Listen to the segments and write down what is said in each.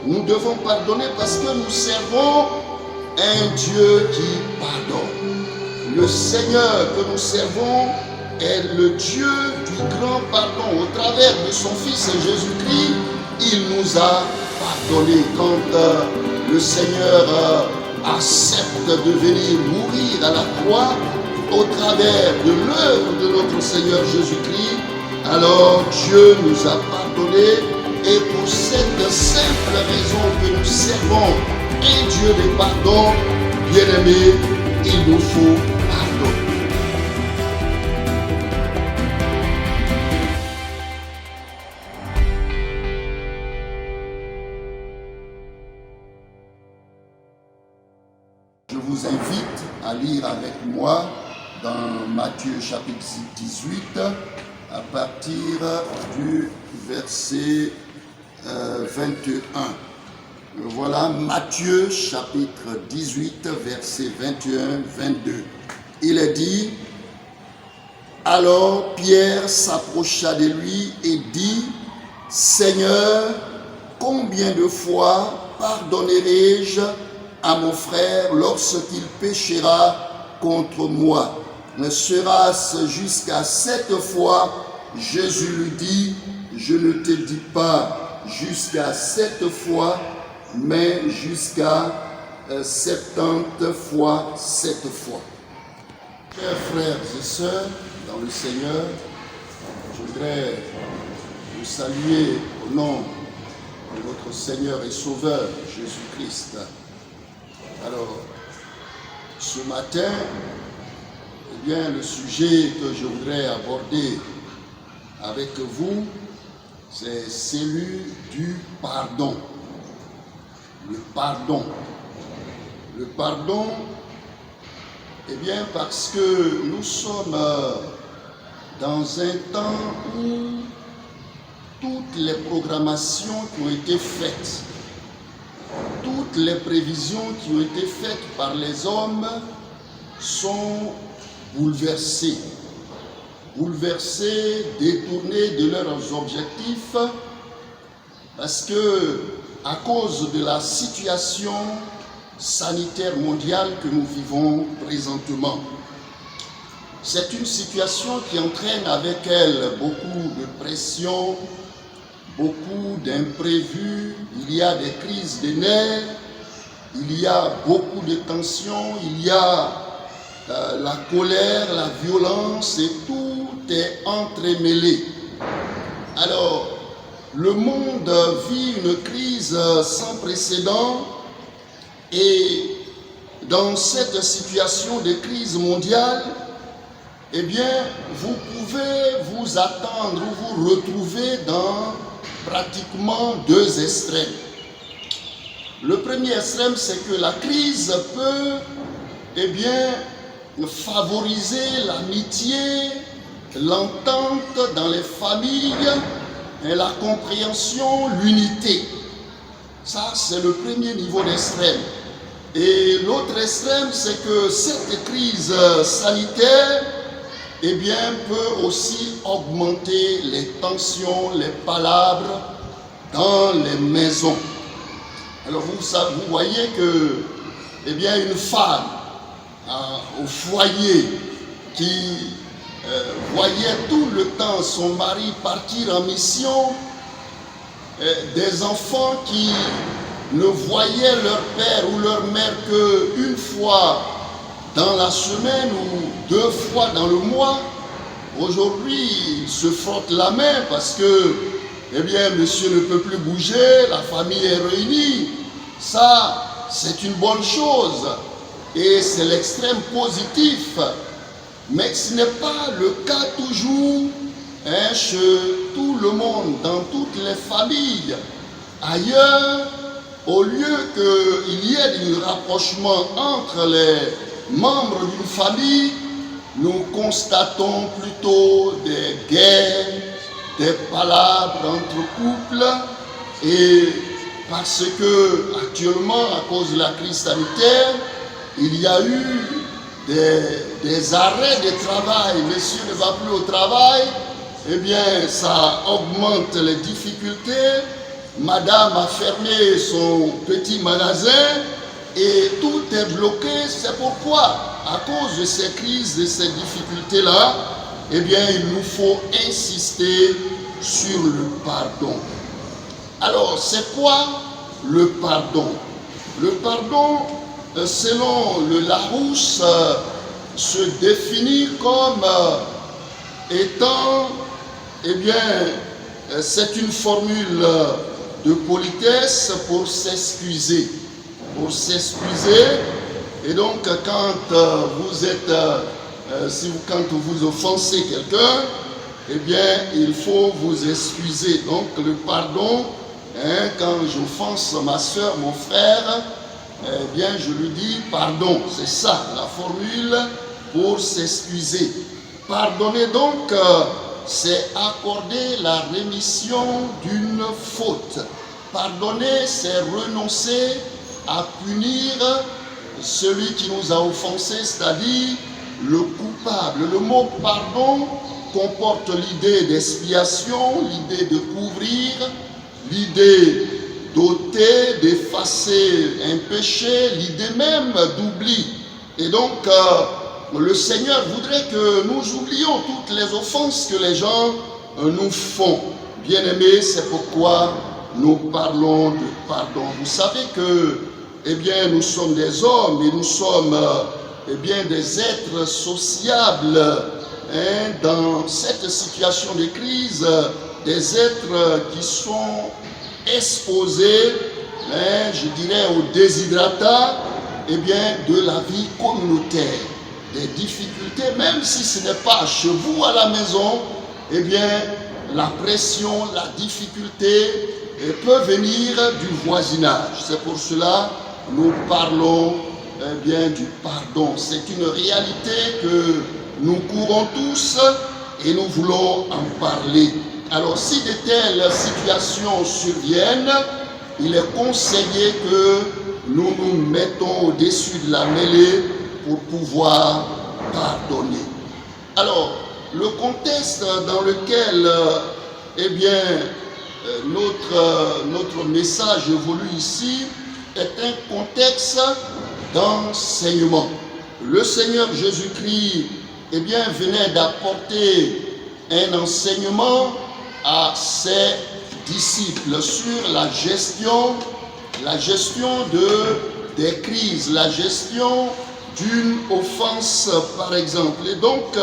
Nous devons pardonner parce que nous servons un Dieu qui pardonne. Le Seigneur que nous servons est le Dieu du grand pardon. Au travers de son Fils Jésus-Christ, il nous a pardonné. Quand le Seigneur accepte de venir mourir à la croix, au travers de l'œuvre de notre Seigneur Jésus-Christ, alors Dieu nous a pardonné. Et pour cette simple raison que nous servons un Dieu de pardon, bien-aimé, il nous faut pardon. Je vous invite à lire avec moi dans Matthieu chapitre 18 à partir du verset 21. Voilà Matthieu chapitre 18 verset 21-22. Il est dit: alors Pierre s'approcha de lui et dit: Seigneur, combien de fois pardonnerai-je à mon frère lorsqu'il péchera contre moi? Sera-ce jusqu'à 7 fois? Jésus lui dit: je ne te dis pas jusqu'à 7 fois, mais jusqu'à 70 fois 7 fois. Chers frères et sœurs dans le Seigneur, je voudrais vous saluer au nom de notre Seigneur et Sauveur Jésus-Christ. Alors, ce matin, eh bien, le sujet que je voudrais aborder avec vous, c'est celui du pardon. Le pardon. Le pardon, eh bien, parce que nous sommes dans un temps où toutes les programmations qui ont été faites, toutes les prévisions qui ont été faites par les hommes sont bouleversées. Bouleversées, détournées de leurs objectifs, parce que à cause de la situation sanitaire mondiale que nous vivons présentement, c'est une situation qui entraîne avec elle beaucoup de pression, beaucoup d'imprévus, il y a des crises de nerfs, il y a beaucoup de tensions, il y a la colère, la violence, et tout est entremêlé. Alors, le monde vit une crise sans précédent, et dans cette situation de crise mondiale, eh bien, vous pouvez vous attendre ou vous retrouver dans pratiquement 2 extrêmes. Le premier extrême, c'est que la crise peut, eh bien, favoriser l'amitié, l'entente dans les familles, et la compréhension, l'unité. Ça, c'est le premier niveau d'extrême. Et l'autre extrême, c'est que cette crise sanitaire, eh bien, peut aussi augmenter les tensions, les palabres dans les maisons. Alors vous voyez que, eh bien, une femme au foyer qui voyait tout le temps son mari partir en mission, des enfants qui ne voyaient leur père ou leur mère qu'une fois dans la semaine ou 2 fois dans le mois, aujourd'hui ils se frottent la main parce que, eh bien, monsieur ne peut plus bouger, la famille est réunie. Ça, c'est une bonne chose et c'est l'extrême positif. Mais ce n'est pas le cas toujours chez tout le monde, dans toutes les familles. Ailleurs, au lieu qu'il y ait un rapprochement entre les membres d'une famille, nous constatons plutôt des guerres, des palabres entre couples, et parce que actuellement, à cause de la crise sanitaire, il y a eu des arrêts de travail. Monsieur ne va plus au travail, eh bien ça augmente les difficultés madame a fermé son petit magasin et tout est bloqué. C'est pourquoi, à cause de ces crises, de ces difficultés-là, eh bien, il nous faut insister sur le pardon. Alors, c'est quoi le pardon? Le pardon, selon le Larousse, se définit comme étant, eh bien, c'est une formule de politesse pour s'excuser. Pour s'excuser, et donc quand vous êtes, quand vous offensez quelqu'un, eh bien, il faut vous excuser. Donc, le pardon, quand j'offense ma soeur, mon frère, eh bien, je lui dis pardon. C'est ça, la formule pour s'excuser. Pardonner, donc, c'est accorder la rémission d'une faute. Pardonner, c'est renoncer à punir celui qui nous a offensés, c'est-à-dire le coupable. Le mot pardon comporte l'idée d'expiation, l'idée de couvrir, l'idée d'ôter, d'effacer un péché, l'idée même d'oubli. Et donc, le Seigneur voudrait que nous oublions toutes les offenses que les gens nous font. Bien-aimés, c'est pourquoi nous parlons de pardon. Vous savez que, eh bien, nous sommes des hommes et nous sommes, eh bien, des êtres sociables. Dans cette situation de crise, des êtres qui sont exposés, je dirais, au déshydratat, eh bien, de la vie communautaire. Des difficultés, même si ce n'est pas chez vous à la maison, eh bien, la pression, la difficulté peut venir du voisinage. C'est pour cela que nous parlons bien du pardon. C'est une réalité que nous courons tous et nous voulons en parler. Alors, si de telles situations surviennent, il est conseillé que nous nous mettons au-dessus de la mêlée pour pouvoir pardonner. Alors, le contexte dans lequel, eh bien, notre message évolue ici est un contexte d'enseignement. Le Seigneur Jésus-Christ, eh bien, venait d'apporter un enseignement à ses disciples sur la gestion des crises, la gestion d'une offense, par exemple. Et donc,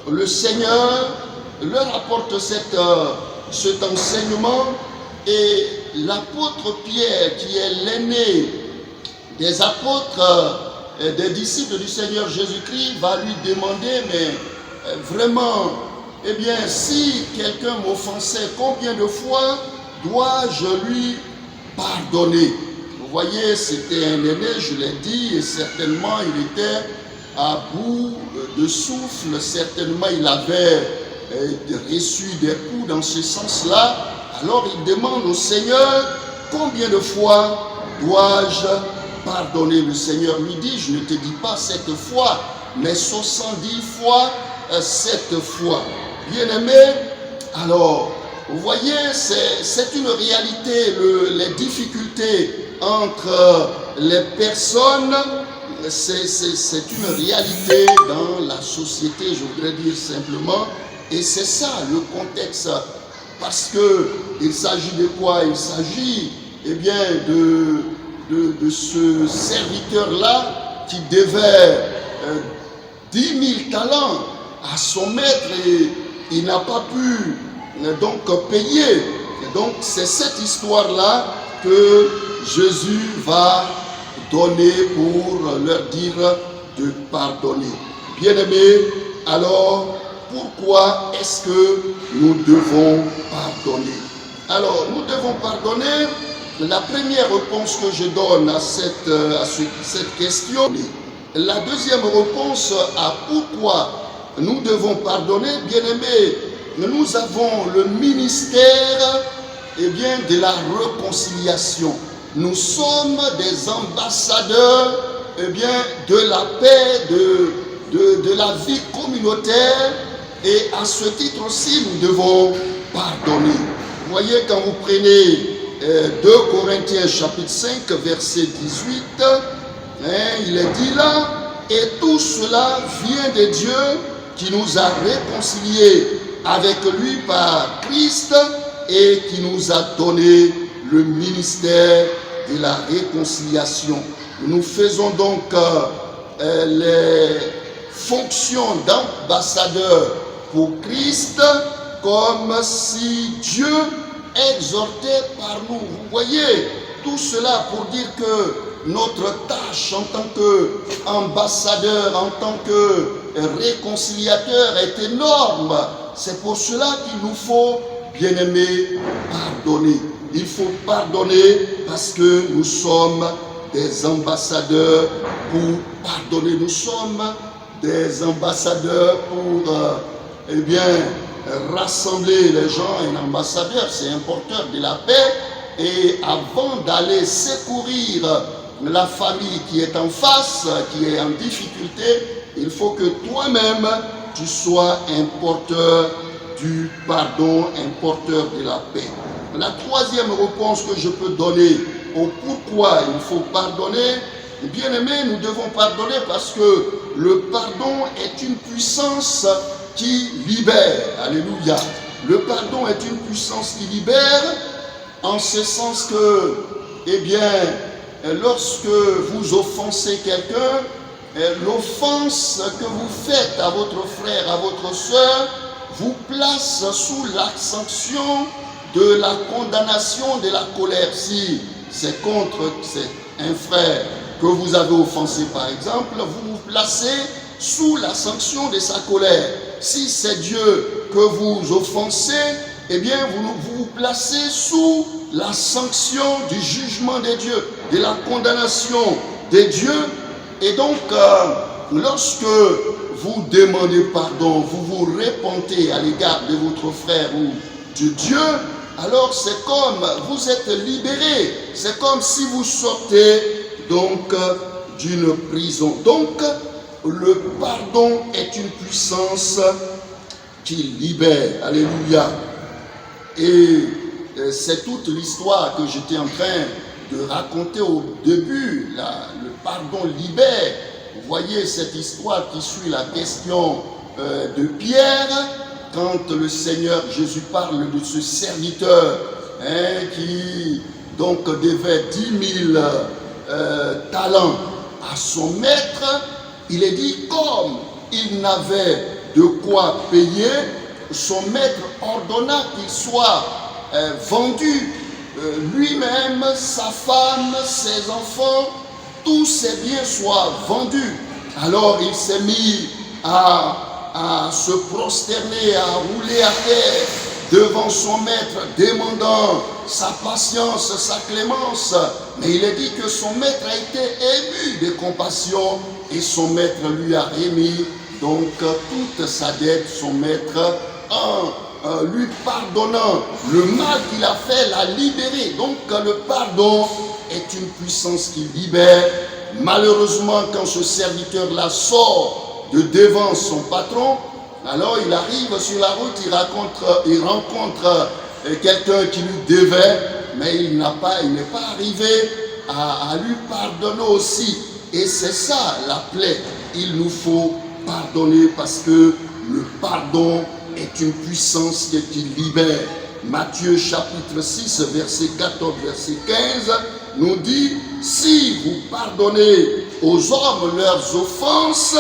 le Seigneur leur apporte cet enseignement, et l'apôtre Pierre, qui est l'aîné des apôtres, des disciples du Seigneur Jésus-Christ, va lui demander, mais vraiment, eh bien, si quelqu'un m'offensait, combien de fois dois-je lui pardonner? Vous voyez, c'était un aîné, je l'ai dit, et certainement il était à bout de souffle, certainement il avait reçu des coups dans ce sens-là. Alors il demande au Seigneur, combien de fois dois-je pardonner? Le Seigneur lui dit, je ne te dis pas 7 fois, mais 70 fois 7 fois. Bien-aimé, alors, vous voyez, c'est une réalité, les difficultés entre les personnes, c'est une réalité dans la société, je voudrais dire simplement, et c'est ça le contexte, parce qu'il s'agit de quoi? Il s'agit, eh bien, de ce serviteur-là qui devait 10 000 talents à son maître et il n'a pas pu donc payer. Et donc c'est cette histoire-là que Jésus va donner pour leur dire de pardonner. Bien-aimés, alors pourquoi est-ce que nous devons pardonner? Alors nous devons pardonner. La première réponse que je donne à cette question, la deuxième réponse à pourquoi nous devons pardonner, bien-aimés, nous avons le ministère, eh bien, de la réconciliation. Nous sommes des ambassadeurs, eh bien, de la paix, de la vie communautaire, et à ce titre aussi, nous devons pardonner. Vous voyez, quand vous prenez 2 Corinthiens chapitre 5 verset 18, il est dit là, et tout cela vient de Dieu qui nous a réconciliés avec lui par Christ et qui nous a donné le ministère de la réconciliation. Nous faisons donc les fonctions d'ambassadeur pour Christ comme si Dieu exhortait par nous. Vous voyez, tout cela pour dire que notre tâche en tant qu'ambassadeur, en tant que réconciliateur est énorme. C'est pour cela qu'il nous faut, bien-aimés, pardonner. Il faut pardonner parce que nous sommes des ambassadeurs pour pardonner. Nous sommes des ambassadeurs pour, rassembler les gens. Un ambassadeur, c'est un porteur de la paix. Et avant d'aller secourir la famille qui est en face, qui est en difficulté, il faut que toi-même, tu sois un porteur du pardon, un porteur de la paix. La troisième réponse que je peux donner au pourquoi il faut pardonner, bien aimé, nous devons pardonner parce que le pardon est une puissance qui libère. Alléluia. Le pardon est une puissance qui libère en ce sens que, lorsque vous offensez quelqu'un, l'offense que vous faites à votre frère, à votre soeur, vous place sous la sanction de la condamnation, de la colère. Si c'est contre un frère que vous avez offensé par exemple, vous vous placez sous la sanction de sa colère. Si c'est Dieu que vous offensez, vous vous placez sous la sanction du jugement de Dieu, de la condamnation de Dieu. Et donc, lorsque vous demandez pardon, vous vous repentez à l'égard de votre frère ou de Dieu, alors c'est comme vous êtes libéré. C'est comme si vous sortez donc d'une prison. Donc, le pardon est une puissance qui libère. Alléluia. Et c'est toute l'histoire que j'étais en train de raconter au début. Le pardon libère. Vous voyez cette histoire qui suit la question de Pierre, quand le Seigneur Jésus parle de ce serviteur qui donc devait 10 000 talents à son maître. Il est dit, comme il n'avait de quoi payer, son maître ordonna qu'il soit vendu, lui-même, sa femme, ses enfants, tous ses biens soient vendus. Alors il s'est mis à se prosterner, à rouler à terre devant son maître, demandant sa patience, sa clémence. Mais il est dit que son maître a été ému de compassion et son maître lui a remis donc toute sa dette. Son maître, en lui pardonnant le mal qu'il a fait, l'a libéré. Donc le pardon est une puissance qui libère. Malheureusement, quand ce serviteur-là sort de devant son patron, alors il arrive sur la route, il rencontre quelqu'un qui lui devait, mais il n'est pas arrivé à lui pardonner aussi. Et c'est ça la plaie. Il nous faut pardonner parce que le pardon est une puissance qui libère. Matthieu chapitre 6, verset 14, verset 15 nous dit, si vous pardonnez aux hommes leurs offenses,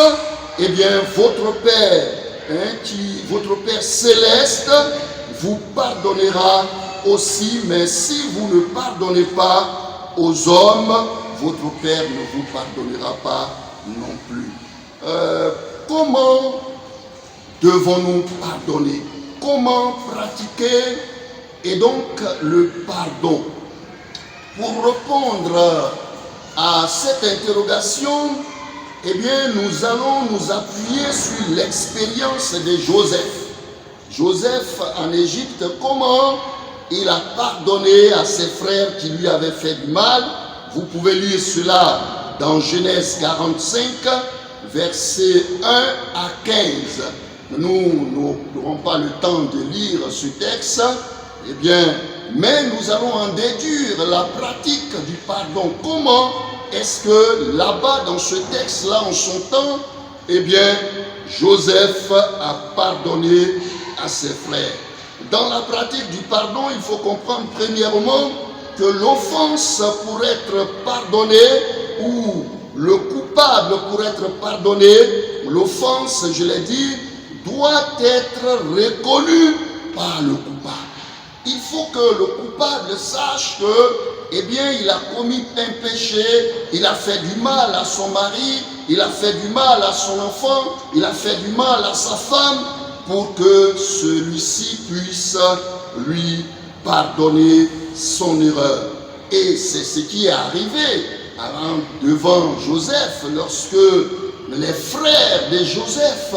votre Père, votre Père céleste vous pardonnera aussi. Mais si vous ne pardonnez pas aux hommes, votre Père ne vous pardonnera pas non plus. Comment devons-nous pardonner? Comment pratiquer et donc le pardon? Pour répondre à cette interrogation, nous allons nous appuyer sur l'expérience de Joseph. Joseph en Égypte, comment il a pardonné à ses frères qui lui avaient fait du mal. Vous pouvez lire cela dans Genèse 45, versets 1 à 15. Nous n'aurons pas le temps de lire ce texte. mais nous allons en déduire la pratique du pardon. Comment est-ce que là-bas, dans ce texte-là, en son temps, eh bien, Joseph a pardonné à ses frères? Dans la pratique du pardon, il faut comprendre premièrement que l'offense pour être pardonnée ou le coupable pour être pardonné, l'offense, je l'ai dit, doit être reconnu par le coupable. Il faut que le coupable sache que, eh bien, il a commis un péché, il a fait du mal à son mari, il a fait du mal à son enfant, il a fait du mal à sa femme, pour que celui-ci puisse lui pardonner son erreur. Et c'est ce qui est arrivé devant Joseph, lorsque les frères de Joseph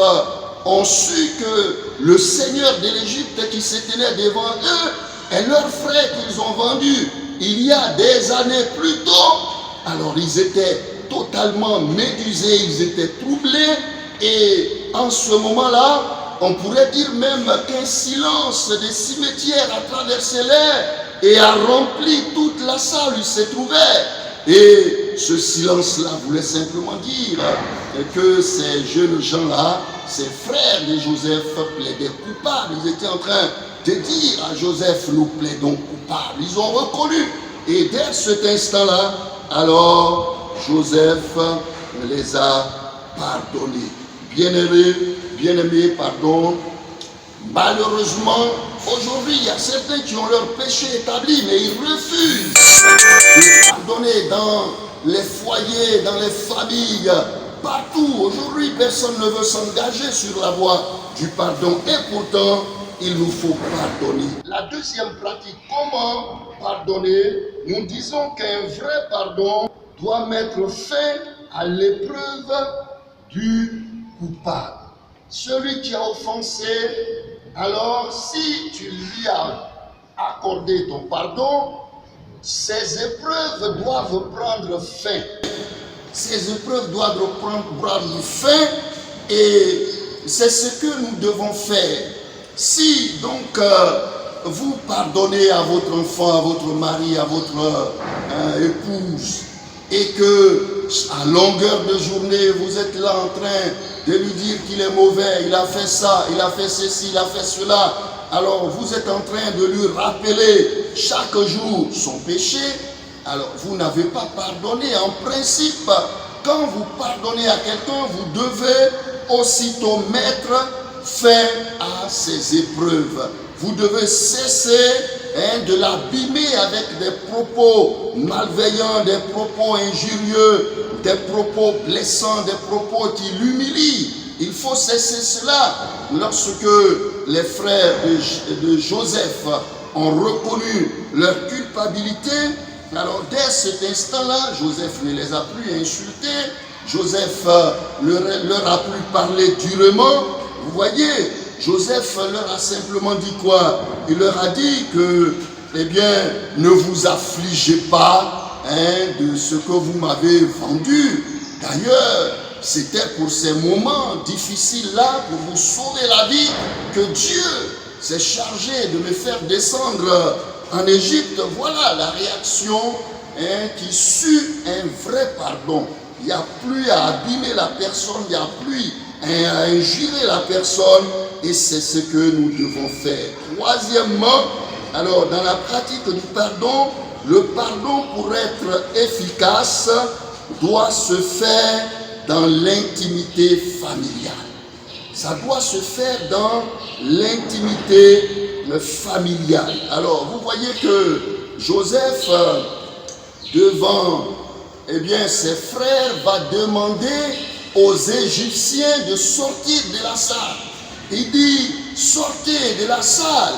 ont su que le seigneur de l'Égypte qui se tenait devant eux est leur frère qu'ils ont vendu il y a des années plus tôt. Alors ils étaient totalement médusés, ils étaient troublés, et en ce moment-là, on pourrait dire même qu'un silence des cimetières a traversé l'air et a rempli toute la salle où il se trouvait. Et ce silence-là voulait simplement dire que ces jeunes gens-là, ces frères de Joseph, plaidaient coupables. Ils étaient en train de dire à Joseph, nous plaidons coupables. Ils ont reconnu. Et dès cet instant-là, alors Joseph les a pardonnés. Bien-aimés, pardon. Malheureusement, aujourd'hui, il y a certains qui ont leur péché établi, mais ils refusent de pardonner dans les foyers, dans les familles, partout. Aujourd'hui, personne ne veut s'engager sur la voie du pardon. Et pourtant, il nous faut pardonner. La deuxième pratique, comment pardonner? Nous disons qu'un vrai pardon doit mettre fin à l'épreuve du coupable. Celui qui a offensé, alors si tu lui as accordé ton pardon, ces épreuves doivent prendre fin. Ces épreuves doivent prendre fin, et c'est ce que nous devons faire. Si donc vous pardonnez à votre enfant, à votre mari, à votre épouse, et que à longueur de journée vous êtes là en train de lui dire qu'il est mauvais, il a fait ça, il a fait ceci, il a fait cela, alors vous êtes en train de lui rappeler chaque jour son péché, alors vous n'avez pas pardonné. En principe, quand vous pardonnez à quelqu'un, vous devez aussitôt mettre fin à ces épreuves. Vous devez cesser de l'abîmer avec des propos malveillants, des propos injurieux, des propos blessants, des propos qui l'humilient. Il faut cesser cela. Lorsque les frères de Joseph ont reconnu leur culpabilité, alors dès cet instant-là, Joseph ne les a plus insultés, Joseph leur a plus parlé durement. Vous voyez, Joseph leur a simplement dit quoi? Il leur a dit que, eh bien, ne vous affligez pas de ce que vous m'avez vendu. D'ailleurs, c'était pour ces moments difficiles-là, pour vous sauver la vie, que Dieu s'est chargé de me faire descendre en Égypte. Voilà la réaction qui suit un vrai pardon. Il n'y a plus à abîmer la personne, il n'y a plus à injurer la personne, et c'est ce que nous devons faire. Troisièmement, alors dans la pratique du pardon, le pardon pour être efficace doit se faire dans l'intimité familiale. Ça doit se faire dans l'intimité familiale. Alors vous voyez que Joseph, devant ses frères, va demander aux Égyptiens de sortir de la salle. Il dit, sortez de la salle.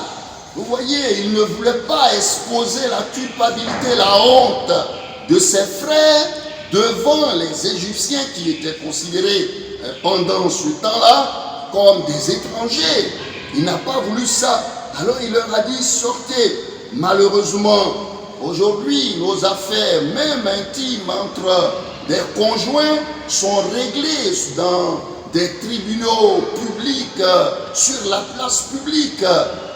Vous voyez, il ne voulait pas exposer la culpabilité, la honte de ses frères devant les Égyptiens qui étaient considérés pendant ce temps-là comme des étrangers. Il n'a pas voulu ça. Alors il leur a dit, sortez. Malheureusement, aujourd'hui, nos affaires, même intimes entre des conjoints, sont réglées dans des tribunaux publics, sur la place publique.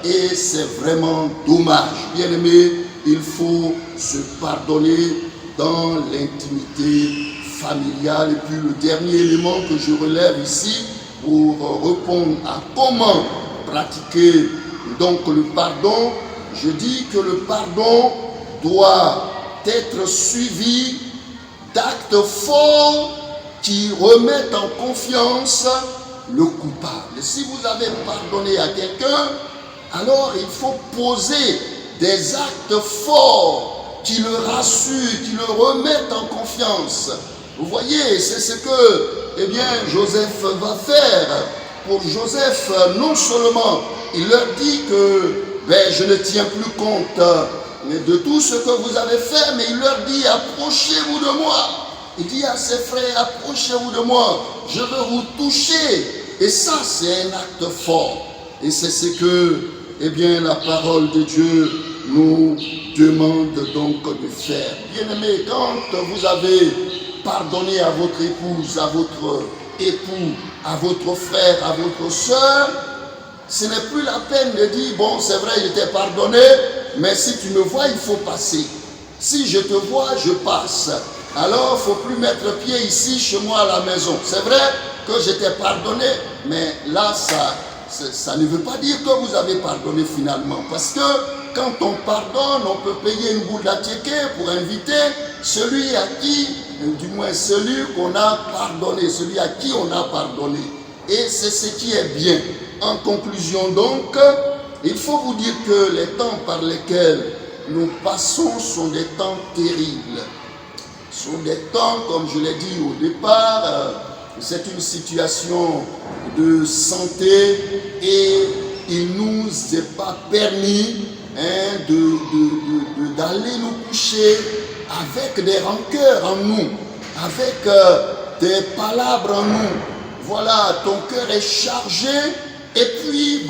et c'est vraiment dommage. Bien aimé, il faut se pardonner dans l'intimité familiale. Et puis le dernier élément que je relève ici pour répondre à comment pratiquer donc le pardon, je dis que le pardon doit être suivi d'actes forts qui remettent en confiance le coupable. Si vous avez pardonné à quelqu'un, alors il faut poser des actes forts qui le rassurent, qui le remettent en confiance. Vous voyez, c'est ce que Joseph va faire. Pour Joseph, non seulement il leur dit que je ne tiens plus compte de tout ce que vous avez fait, mais il leur dit approchez-vous de moi. Il dit à ses frères, approchez-vous de moi, je veux vous toucher. Et ça, c'est un acte fort. Et c'est ce que, la parole de Dieu nous demande donc de faire. Bien-aimés, quand vous avez pardonné à votre épouse, à votre époux, à votre frère, à votre soeur, ce n'est plus la peine de dire, bon, c'est vrai, je t'ai pardonné, mais si tu me vois, il faut passer. Si je te vois, je passe. Alors, il ne faut plus mettre pied ici, chez moi, à la maison. C'est vrai que je t'ai pardonné, mais là, ça ne veut pas dire que vous avez pardonné finalement. Parce que quand on pardonne, on peut payer une boule à ticket pour inviter celui à qui, du moins celui qu'on a pardonné, celui à qui on a pardonné. Et c'est ce qui est bien. En conclusion donc, il faut vous dire que les temps par lesquels nous passons sont des temps terribles. Ce sont des temps, comme je l'ai dit au départ, c'est une situation de santé et il ne nous est pas permis d'aller nous coucher avec des rancœurs en nous, avec des palabres en nous. Voilà, ton cœur est chargé et puis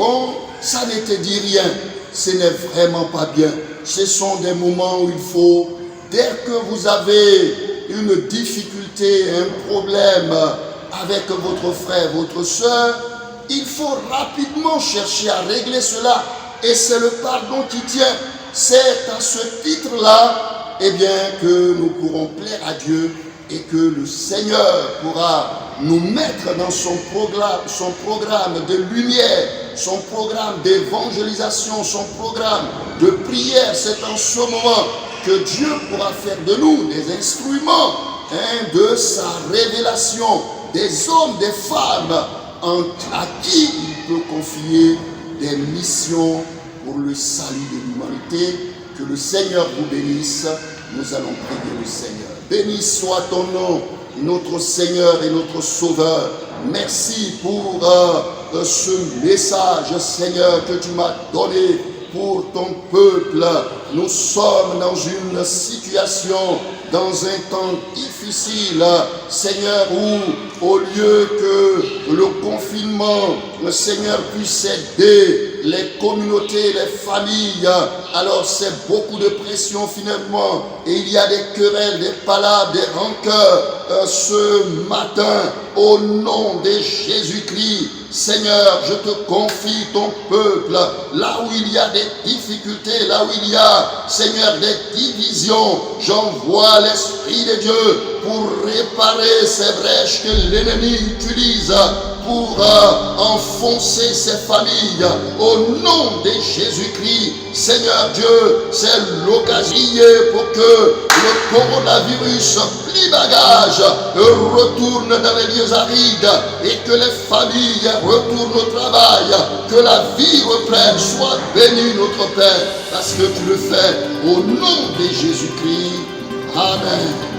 ça ne te dit rien. Ce n'est vraiment pas bien. Ce sont des moments où il faut, dès que vous avez une difficulté, un problème avec votre frère, votre soeur, il faut rapidement chercher à régler cela. Et c'est le pardon qui tient. C'est à ce titre-là, que nous pourrons plaire à Dieu et que le Seigneur pourra nous mettre dans son programme de lumière, son programme d'évangélisation, son programme de prière. C'est en ce moment que Dieu pourra faire de nous des instruments de sa révélation, des hommes, des femmes à qui il peut confier des missions pour le salut de l'humanité. Que le Seigneur vous bénisse. Nous allons prier le Seigneur. Béni soit ton nom, notre Seigneur et notre Sauveur. Merci pour ce message, Seigneur, que tu m'as donné pour ton peuple. Nous sommes dans une situation, dans un temps difficile, Seigneur, où au lieu que le confinement, le Seigneur puisse aider les communautés, les familles, alors c'est beaucoup de pression finalement, et il y a des querelles, des palabres, des rancœurs. Ce matin, au nom de Jésus-Christ, Seigneur, je te confie ton peuple, là où il y a des difficultés, là où il y a, Seigneur, des divisions, j'envoie l'Esprit de Dieu pour réparer ces brèches que l'ennemi utilise pour enfoncer ces familles. Au nom de Jésus-Christ, Seigneur Dieu, c'est l'occasion pour que le coronavirus plie bagage, retourne dans les lieux arides et que les familles retournent au travail, que la vie reprenne. Sois béni notre Père, parce que tu le fais au nom de Jésus-Christ. Amen.